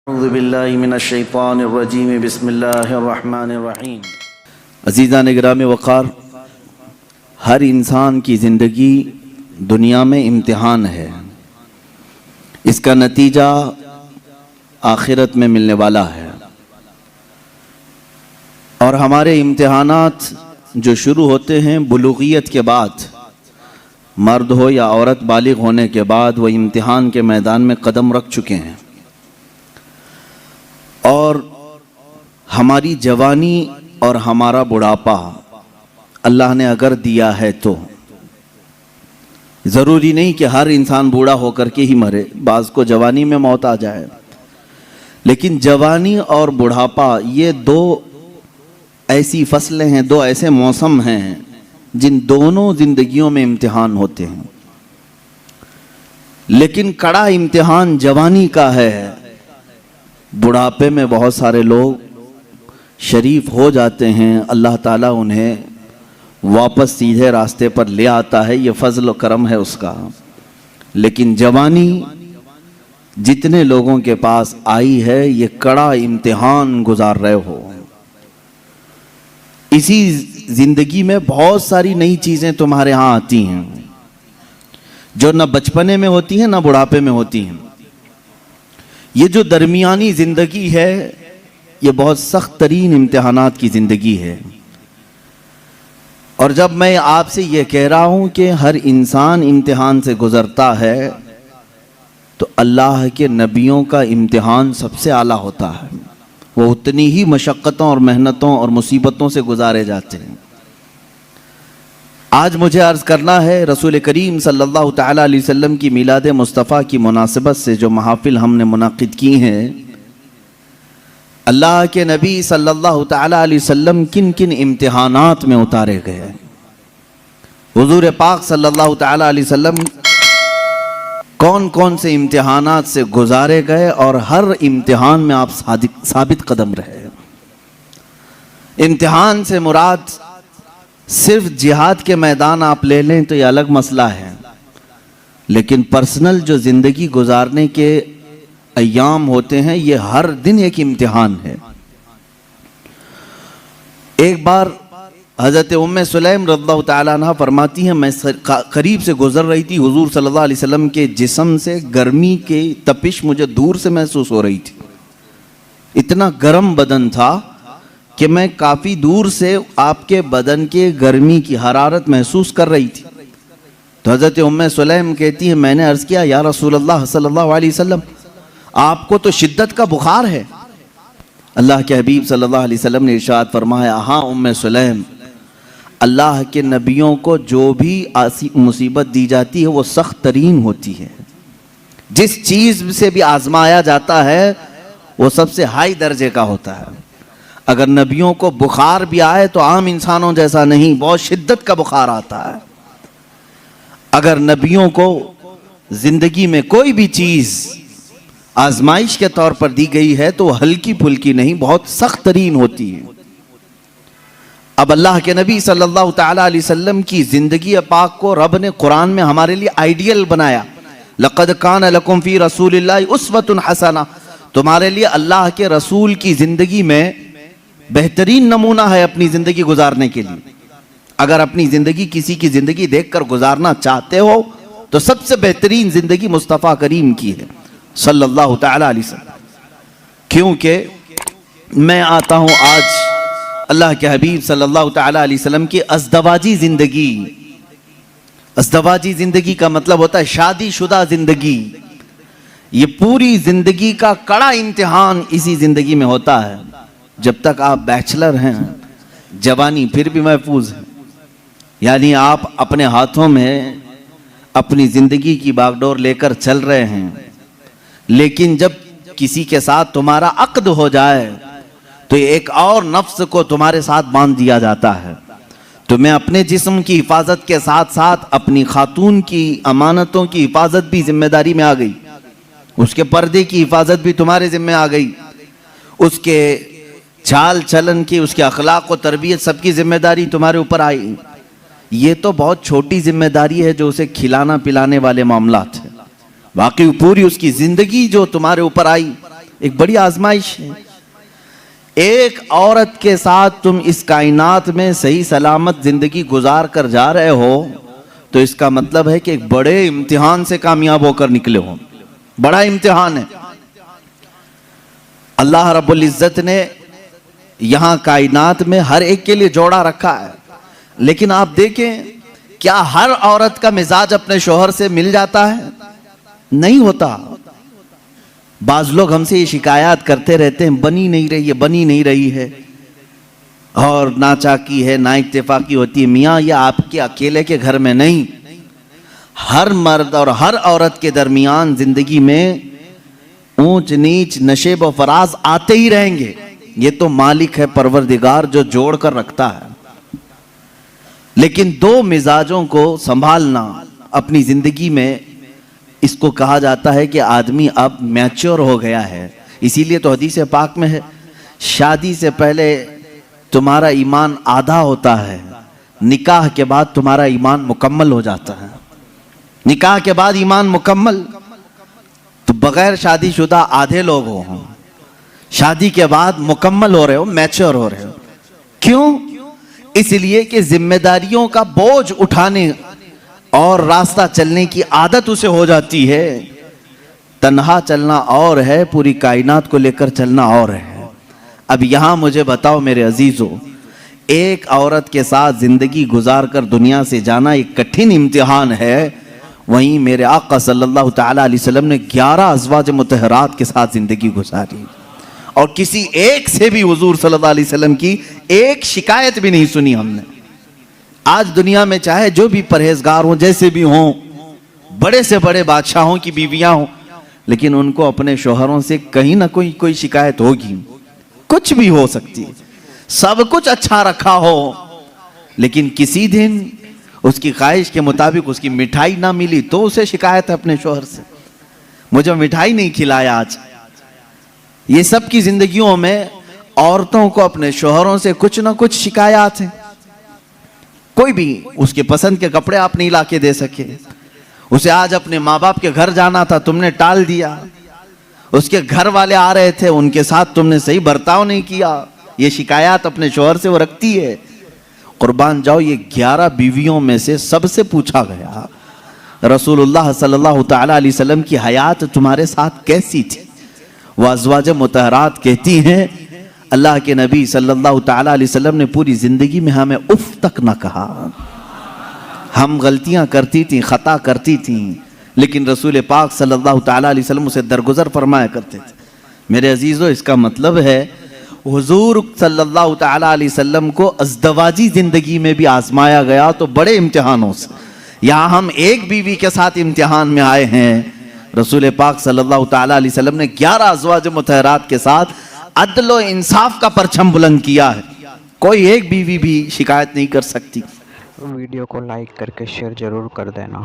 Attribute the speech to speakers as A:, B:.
A: اعوذ باللہ من الشیطان الرجیم بسم اللہ الرحمن الرحیم۔
B: عزیزان گرامی وقار، ہر انسان کی زندگی دنیا میں امتحان ہے۔ اس کا نتیجہ آخرت میں ملنے والا ہے، اور ہمارے امتحانات جو شروع ہوتے ہیں بلوغیت کے بعد، مرد ہو یا عورت بالغ ہونے کے بعد وہ امتحان کے میدان میں قدم رکھ چکے ہیں، اور ہماری جوانی اور ہمارا بڑھاپا اللہ نے اگر دیا ہے تو ضروری نہیں کہ ہر انسان بوڑھا ہو کر کے ہی مرے، بعض کو جوانی میں موت آ جائے، لیکن جوانی اور بڑھاپا یہ دو ایسی فصلیں ہیں، دو ایسے موسم ہیں جن دونوں زندگیوں میں امتحان ہوتے ہیں، لیکن کڑا امتحان جوانی کا ہے۔ بڑھاپے میں بہت سارے لوگ شریف ہو جاتے ہیں، اللہ تعالیٰ انہیں واپس سیدھے راستے پر لے آتا ہے، یہ فضل و کرم ہے اس کا، لیکن جوانی جتنے لوگوں کے پاس آئی ہے یہ کڑا امتحان گزار رہے ہو۔ اسی زندگی میں بہت ساری نئی چیزیں تمہارے ہاں آتی ہیں جو نہ بچپنے میں ہوتی ہیں نہ بڑھاپے میں ہوتی ہیں۔ یہ جو درمیانی زندگی ہے یہ بہت سخت ترین امتحانات کی زندگی ہے، اور جب میں آپ سے یہ کہہ رہا ہوں کہ ہر انسان امتحان سے گزرتا ہے تو اللہ کے نبیوں کا امتحان سب سے اعلیٰ ہوتا ہے، وہ اتنی ہی مشقتوں اور محنتوں اور مصیبتوں سے گزارے جاتے ہیں۔ آج مجھے عرض کرنا ہے، رسول کریم صلی اللہ تعالیٰ علیہ وسلم کی میلاد مصطفیٰ کی مناسبت سے جو محافل ہم نے منعقد کی ہیں، اللہ کے نبی صلی اللہ تعالیٰ علیہ وسلم کن کن امتحانات میں اتارے گئے، حضور پاک صلی اللہ تعالیٰ علیہ وسلم کون کون سے امتحانات سے گزارے گئے، اور ہر امتحان میں آپ ثابت قدم رہے۔ امتحان سے مراد صرف جہاد کے میدان آپ لے لیں تو یہ الگ مسئلہ ہے، لیکن پرسنل جو زندگی گزارنے کے ایام ہوتے ہیں یہ ہر دن ایک امتحان ہے۔ ایک بار حضرت ام سلیم رضی اللہ تعالیٰ عنہ فرماتی ہیں، میں قریب سے گزر رہی تھی، حضور صلی اللہ علیہ وسلم کے جسم سے گرمی کی تپش مجھے دور سے محسوس ہو رہی تھی، اتنا گرم بدن تھا کہ میں کافی دور سے آپ کے بدن کے گرمی کی حرارت محسوس کر رہی تھی۔ تو حضرت ام سلیم کہتی ہے، میں نے عرض کیا، یا رسول اللہ صلی اللہ علیہ وسلم، آپ کو تو شدت کا بخار ہے۔ اللہ کے حبیب صلی اللہ علیہ وسلم نے ارشاد فرمایا، ہاں ام سلیم، اللہ کے نبیوں کو جو بھی مصیبت دی جاتی ہے وہ سخت ترین ہوتی ہے، جس چیز سے بھی آزمایا جاتا ہے وہ سب سے ہائی درجے کا ہوتا ہے۔ اگر نبیوں کو بخار بھی آئے تو عام انسانوں جیسا نہیں، بہت شدت کا بخار آتا ہے۔ اگر نبیوں کو زندگی میں کوئی بھی چیز آزمائش کے طور پر دی گئی ہے تو ہلکی پھلکی نہیں، بہت سخت ترین ہوتی ہے۔ اب اللہ کے نبی صلی اللہ تعالیٰ علیہ وسلم کی زندگی پاک کو رب نے قرآن میں ہمارے لیے آئیڈیل بنایا، لَقَدْ كَانَ لَكُمْ فِي رَسُولِ اللَّهِ أُسْوَةٌ حَسَنَةٌ، تمہارے لیے اللہ کے رسول کی زندگی میں بہترین نمونہ ہے اپنی زندگی گزارنے کے لیے۔ اگر اپنی زندگی کسی کی زندگی دیکھ کر گزارنا چاہتے ہو تو سب سے بہترین زندگی مصطفیٰ کریم کی ہے صلی اللہ تعالیٰ علیہ وسلم، کیونکہ میں آتا ہوں آج اللہ کے حبیب صلی اللہ تعالیٰ علیہ وسلم کی ازدواجی زندگی۔ ازدواجی زندگی کا مطلب ہوتا ہے شادی شدہ زندگی۔ یہ پوری زندگی کا کڑا امتحان اسی زندگی میں ہوتا ہے۔ جب تک آپ بیچلر ہیں جوانی پھر بھی محفوظ ہے، یعنی آپ اپنے ہاتھوں میں اپنی زندگی کی باغ ڈور لے کر چل رہے ہیں، لیکن جب کسی کے ساتھ تمہارا عقد ہو جائے تو ایک اور نفس کو تمہارے ساتھ باندھ دیا جاتا ہے۔ تو میں اپنے جسم کی حفاظت کے ساتھ ساتھ اپنی خاتون کی امانتوں کی حفاظت بھی ذمہ داری میں آ گئی، اس کے پردے کی حفاظت بھی تمہارے ذمہ آ گئی، اس کے چال چلن کی، اس کے اخلاق و تربیت سب کی ذمہ داری تمہارے اوپر آئی۔ یہ تو بہت چھوٹی ذمہ داری ہے جو اسے کھلانا پلانے والے معاملات ہیں، باقی پوری اس کی زندگی جو تمہارے اوپر آئی ایک بڑی آزمائش ہے. ایک عورت کے ساتھ تم اس کائنات میں صحیح سلامت زندگی گزار کر جا رہے ہو تو اس کا مطلب ہے کہ ایک بڑے امتحان سے کامیاب ہو کر نکلے ہو. بڑا امتحان ہے. اللہ رب العزت نے یہاں کائنات میں ہر ایک کے لیے جوڑا رکھا ہے، لیکن آپ دیکھیں کیا ہر عورت کا مزاج اپنے شوہر سے مل جاتا ہے؟ نہیں ہوتا. بعض لوگ ہم سے یہ شکایات کرتے رہتے ہیں بنی نہیں رہی ہے اور ناچاکی ہے، نا اتفاقی ہوتی ہے. میاں یہ آپ کے اکیلے کے گھر میں نہیں، ہر مرد اور ہر عورت کے درمیان زندگی میں اونچ نیچ نشیب و فراز آتے ہی رہیں گے. یہ تو مالک ہے پروردگار جو جوڑ کر رکھتا ہے. لیکن دو مزاجوں کو سنبھالنا اپنی زندگی میں، اس کو کہا جاتا ہے کہ آدمی اب میچور ہو گیا ہے. اسی لیے تو حدیث پاک میں ہے شادی سے پہلے تمہارا ایمان آدھا ہوتا ہے، نکاح کے بعد تمہارا ایمان مکمل ہو جاتا ہے. نکاح کے بعد ایمان مکمل. تو بغیر شادی شدہ آدھے لوگ ہو، شادی کے بعد مکمل ہو رہے ہو، میچور ہو رہے ہو. کیوں؟ اس لیے کہ ذمہ داریوں کا بوجھ اٹھانے اور راستہ چلنے کی عادت اسے ہو جاتی ہے. تنہا چلنا اور ہے، پوری کائنات کو لے کر چلنا اور ہے. اب یہاں مجھے بتاؤ میرے عزیزو، ایک عورت کے ساتھ زندگی گزار کر دنیا سے جانا ایک کٹھن امتحان ہے. وہیں میرے آقا صلی اللہ تعالیٰ علیہ وسلم نے 11 ازواج مطہرات کے ساتھ زندگی گزاری اور کسی ایک سے بھی حضور صلی اللہ علیہ وسلم کی ایک شکایت بھی نہیں سنی ہم نے. آج دنیا میں چاہے جو بھی پرہیزگار ہوں، جیسے بھی ہوں، بڑے سے بڑے بادشاہوں کی بیویاں ہوں، لیکن ان کو اپنے شوہروں سے کہیں نہ کوئی شکایت ہوگی. کچھ بھی ہو سکتی، سب کچھ اچھا رکھا ہو، لیکن کسی دن اس کی خواہش کے مطابق اس کی مٹھائی نہ ملی تو اسے شکایت ہے اپنے شوہر سے، مجھے مٹھائی نہیں کھلایا آج. یہ سب کی زندگیوں میں عورتوں کو اپنے شوہروں سے کچھ نہ کچھ شکایات ہیں. کوئی بھی اس کے پسند کے کپڑے آپ نہیں لا کے دے سکے، اسے آج اپنے ماں باپ کے گھر جانا تھا تم نے ٹال دیا، اس کے گھر والے آ رہے تھے ان کے ساتھ تم نے صحیح برتاؤ نہیں کیا. یہ شکایات اپنے شوہر سے وہ رکھتی ہے. قربان جاؤ یہ 11 بیویوں میں سے سب سے پوچھا گیا رسول اللہ صلی اللہ تعالیٰ علیہ وسلم کی حیات تمہارے ساتھ کیسی تھی؟ وہ ازواج مطہرات کہتی ہیں اللہ کے نبی صلی اللہ تعالیٰ علیہ وسلم نے پوری زندگی میں ہمیں اف تک نہ کہا. ہم غلطیاں کرتی تھیں، خطا کرتی تھیں، لیکن رسول پاک صلی اللہ تعالیٰ علیہ وسلم اسے درگزر فرمایا کرتے تھے. میرے عزیزو اس کا مطلب ہے حضور صلی اللہ تعالیٰ علیہ وسلم کو ازدواجی زندگی میں بھی آزمایا گیا تو بڑے امتحانوں سے. یہاں ہم ایک بیوی کے ساتھ امتحان میں آئے ہیں، رسول پاک صلی اللہ تعالیٰ علیہ وسلم نے 11 ازواج مطہرات کے ساتھ عدل و انصاف کا پرچم بلند کیا ہے. کوئی ایک بیوی بھی شکایت نہیں کر سکتی.
C: ویڈیو کو لائک کر کے شیئر ضرور کر دینا.